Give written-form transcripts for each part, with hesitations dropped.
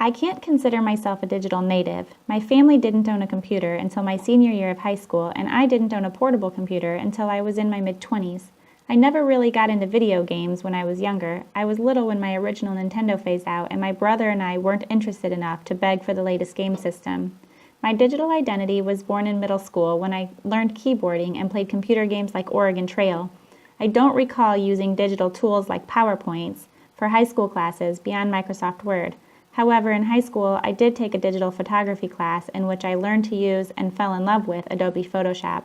I can't consider myself a digital native. My family didn't own a computer until my senior year of high school, and I didn't own a portable computer until I was in my mid-20s. I never really got into video games when I was younger. I was little when my original Nintendo phased out, and my brother and I weren't interested enough to beg for the latest game system. My digital identity was born in middle school when I learned keyboarding and played computer games like Oregon Trail. I don't recall using digital tools like PowerPoints for high school classes beyond Microsoft Word. However, in high school, I did take a digital photography class in which I learned to use and fell in love with Adobe Photoshop.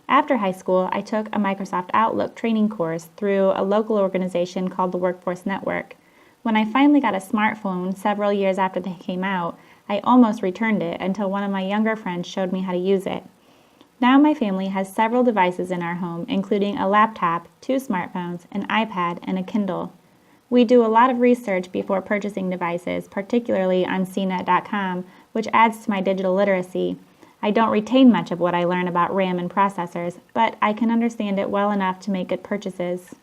After high school, I took a Microsoft Outlook training course through a local organization called the Workforce Network. When I finally got a smartphone several years after they came out, I almost returned it until one of my younger friends showed me how to use it. Now my family has several devices in our home, including a laptop, 2 smartphones, an iPad, and a Kindle. We do a lot of research before purchasing devices, particularly on cnet.com, which adds to my digital literacy. I don't retain much of what I learn about RAM and processors, but I can understand it well enough to make good purchases.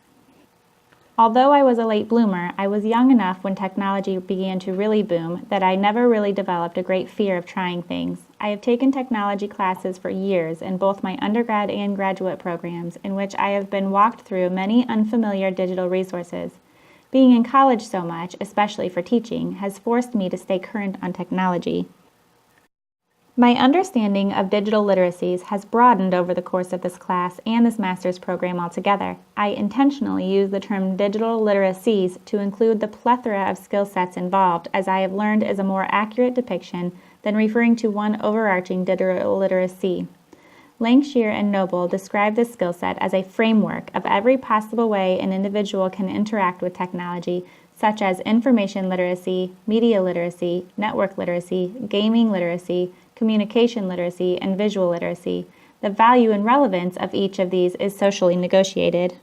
Although I was a late bloomer, I was young enough when technology began to really boom that I never really developed a great fear of trying things. I have taken technology classes for years in both my undergrad and graduate programs, in which I have been walked through many unfamiliar digital resources. Being in college so much, especially for teaching, has forced me to stay current on technology. My understanding of digital literacies has broadened over the course of this class and this master's program altogether. I intentionally use the term digital literacies to include the plethora of skill sets involved, as I have learned is a more accurate depiction than referring to one overarching digital literacy. Langshear and Noble describe this skill set as a framework of every possible way an individual can interact with technology, such as information literacy, media literacy, network literacy, gaming literacy, communication literacy, and visual literacy. The value and relevance of each of these is socially negotiated.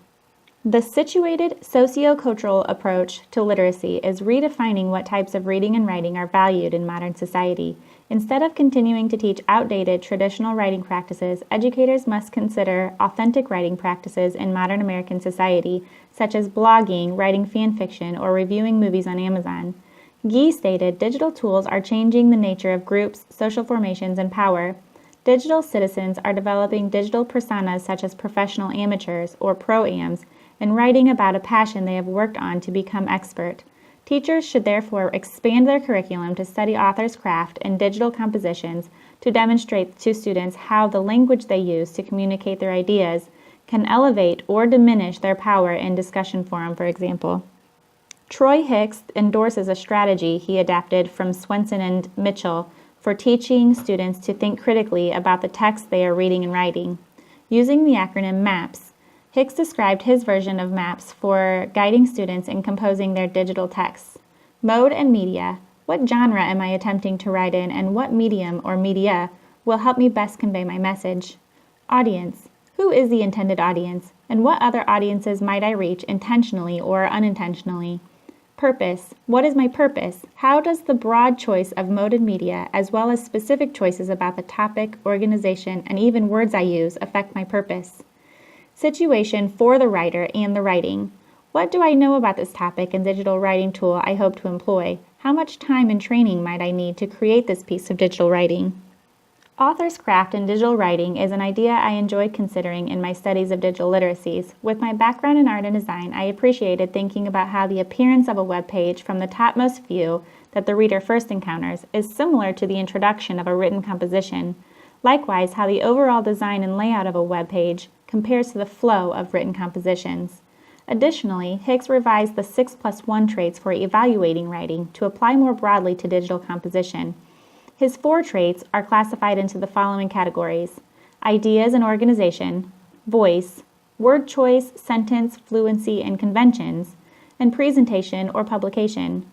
The situated socio-cultural approach to literacy is redefining what types of reading and writing are valued in modern society. Instead of continuing to teach outdated traditional writing practices, educators must consider authentic writing practices in modern American society, such as blogging, writing fan fiction, or reviewing movies on Amazon. Gee stated, digital tools are changing the nature of groups, social formations, and power. Digital citizens are developing digital personas such as professional amateurs, or pro-ams, and writing about a passion they have worked on to become expert. Teachers should therefore expand their curriculum to study authors' craft and digital compositions to demonstrate to students how the language they use to communicate their ideas can elevate or diminish their power in discussion forum, for example. Troy Hicks endorses a strategy he adapted from Swenson and Mitchell for teaching students to think critically about the text they are reading and writing. Using the acronym MAPS, Hicks described his version of MAPS for guiding students in composing their digital texts. Mode and media. What genre am I attempting to write in, and what medium or media will help me best convey my message? Audience. Who is the intended audience, and what other audiences might I reach intentionally or unintentionally? Purpose. What is my purpose? How does the broad choice of mode and media, as well as specific choices about the topic, organization, and even words I use, affect my purpose? Situation for the writer and the writing. What do I know about this topic and digital writing tool I hope to employ? How much time and training might I need to create this piece of digital writing? Author's craft in digital writing is an idea I enjoyed considering in my studies of digital literacies. With my background in art and design, I appreciated thinking about how the appearance of a web page from the topmost view that the reader first encounters is similar to the introduction of a written composition. Likewise, how the overall design and layout of a web page compares to the flow of written compositions. Additionally, Hicks revised the 6+1 traits for evaluating writing to apply more broadly to digital composition. His 4 traits are classified into the following categories: ideas and organization, voice, word choice, sentence, fluency, and conventions, and presentation or publication.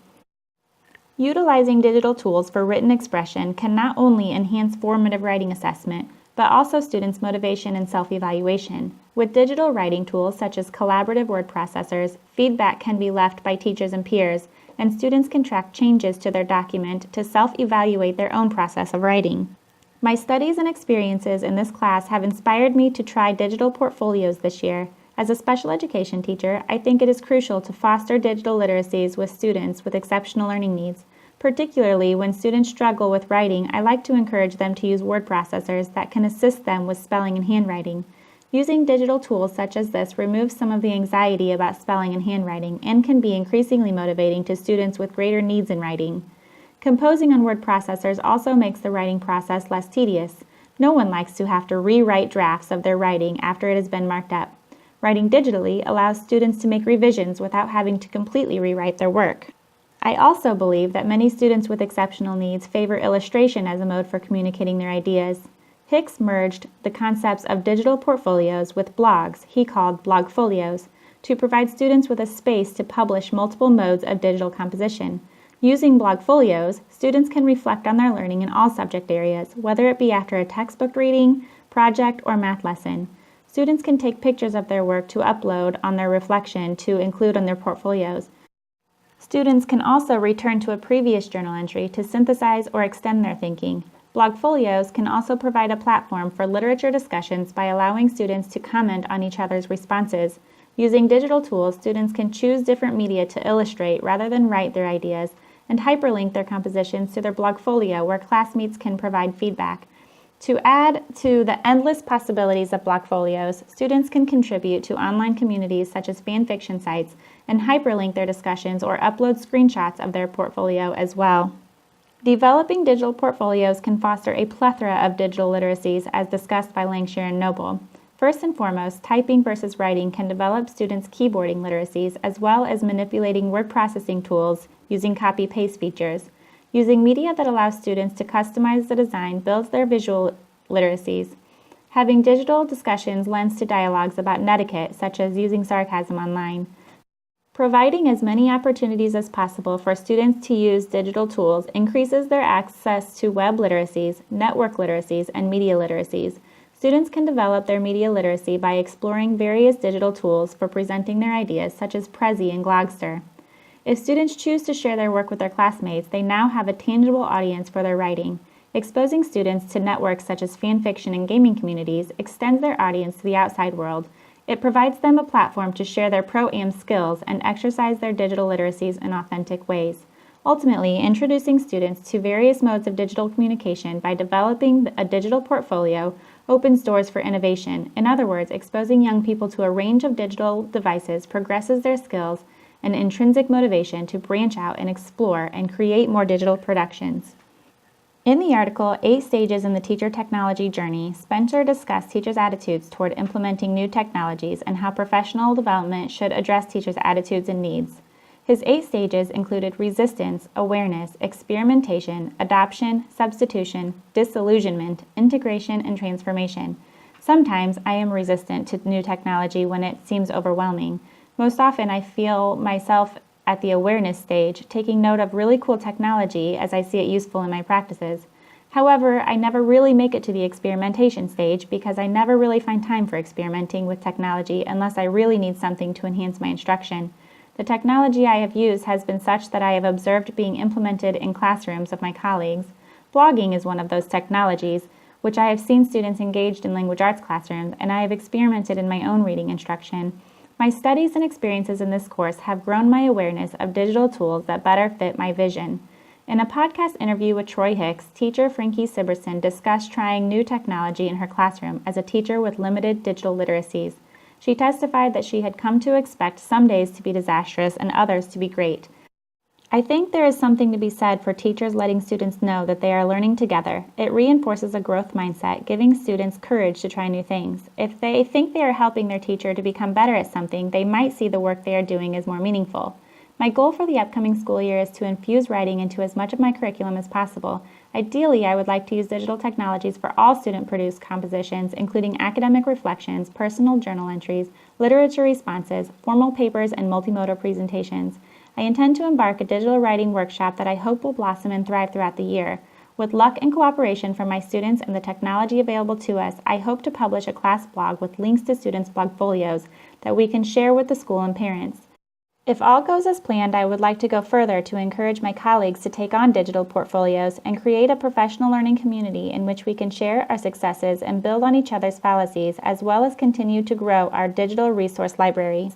Utilizing digital tools for written expression can not only enhance formative writing assessment, but also students' motivation and self-evaluation. With digital writing tools such as collaborative word processors, feedback can be left by teachers and peers, and students can track changes to their document to self-evaluate their own process of writing. My studies and experiences in this class have inspired me to try digital portfolios this year. As a special education teacher, I think it is crucial to foster digital literacies with students with exceptional learning needs. Particularly when students struggle with writing, I like to encourage them to use word processors that can assist them with spelling and handwriting. Using digital tools such as this removes some of the anxiety about spelling and handwriting and can be increasingly motivating to students with greater needs in writing. Composing on word processors also makes the writing process less tedious. No one likes to have to rewrite drafts of their writing after it has been marked up. Writing digitally allows students to make revisions without having to completely rewrite their work. I also believe that many students with exceptional needs favor illustration as a mode for communicating their ideas. Hicks merged the concepts of digital portfolios with blogs, he called blogfolios, to provide students with a space to publish multiple modes of digital composition. Using blogfolios, students can reflect on their learning in all subject areas, whether it be after a textbook reading, project, or math lesson. Students can take pictures of their work to upload on their reflection to include on their portfolios. Students can also return to a previous journal entry to synthesize or extend their thinking. Blogfolios can also provide a platform for literature discussions by allowing students to comment on each other's responses. Using digital tools, students can choose different media to illustrate rather than write their ideas, and hyperlink their compositions to their blogfolio where classmates can provide feedback. To add to the endless possibilities of blogfolios, students can contribute to online communities such as fan fiction sites and hyperlink their discussions or upload screenshots of their portfolio as well. Developing digital portfolios can foster a plethora of digital literacies as discussed by Langshire and Noble. First and foremost, typing versus writing can develop students' keyboarding literacies as well as manipulating word processing tools using copy-paste features. Using media that allows students to customize the design builds their visual literacies. Having digital discussions lends to dialogues about netiquette, such as using sarcasm online. Providing as many opportunities as possible for students to use digital tools increases their access to web literacies, network literacies, and media literacies. Students can develop their media literacy by exploring various digital tools for presenting their ideas, such as Prezi and Glogster. If students choose to share their work with their classmates, they now have a tangible audience for their writing. Exposing students to networks such as fan fiction and gaming communities extends their audience to the outside world. It provides them a platform to share their pro-am skills and exercise their digital literacies in authentic ways. Ultimately, introducing students to various modes of digital communication by developing a digital portfolio opens doors for innovation. In other words, exposing young people to a range of digital devices progresses their skills and intrinsic motivation to branch out and explore and create more digital productions. In the article, 8 Stages in the Teacher Technology Journey, Spencer discussed teachers' attitudes toward implementing new technologies and how professional development should address teachers' attitudes and needs. His 8 stages included resistance, awareness, experimentation, adoption, substitution, disillusionment, integration, and transformation. Sometimes I am resistant to new technology when it seems overwhelming. Most often I feel myself at the awareness stage, taking note of really cool technology as I see it useful in my practices. However, I never really make it to the experimentation stage because I never really find time for experimenting with technology unless I really need something to enhance my instruction. The technology I have used has been such that I have observed being implemented in classrooms of my colleagues. Blogging is one of those technologies, which I have seen students engaged in language arts classrooms, and I have experimented in my own reading instruction. My studies and experiences in this course have grown my awareness of digital tools that better fit my vision. In a podcast interview with Troy Hicks, teacher Frankie Siberson discussed trying new technology in her classroom as a teacher with limited digital literacies. She testified that she had come to expect some days to be disastrous and others to be great. I think there is something to be said for teachers letting students know that they are learning together. It reinforces a growth mindset, giving students courage to try new things. If they think they are helping their teacher to become better at something, they might see the work they are doing as more meaningful. My goal for the upcoming school year is to infuse writing into as much of my curriculum as possible. Ideally, I would like to use digital technologies for all student-produced compositions, including academic reflections, personal journal entries, literature responses, formal papers, and multimodal presentations. I intend to embark a digital writing workshop that I hope will blossom and thrive throughout the year. With luck and cooperation from my students and the technology available to us, I hope to publish a class blog with links to students' blogfolios that we can share with the school and parents. If all goes as planned, I would like to go further to encourage my colleagues to take on digital portfolios and create a professional learning community in which we can share our successes and build on each other's fallacies, as well as continue to grow our digital resource library.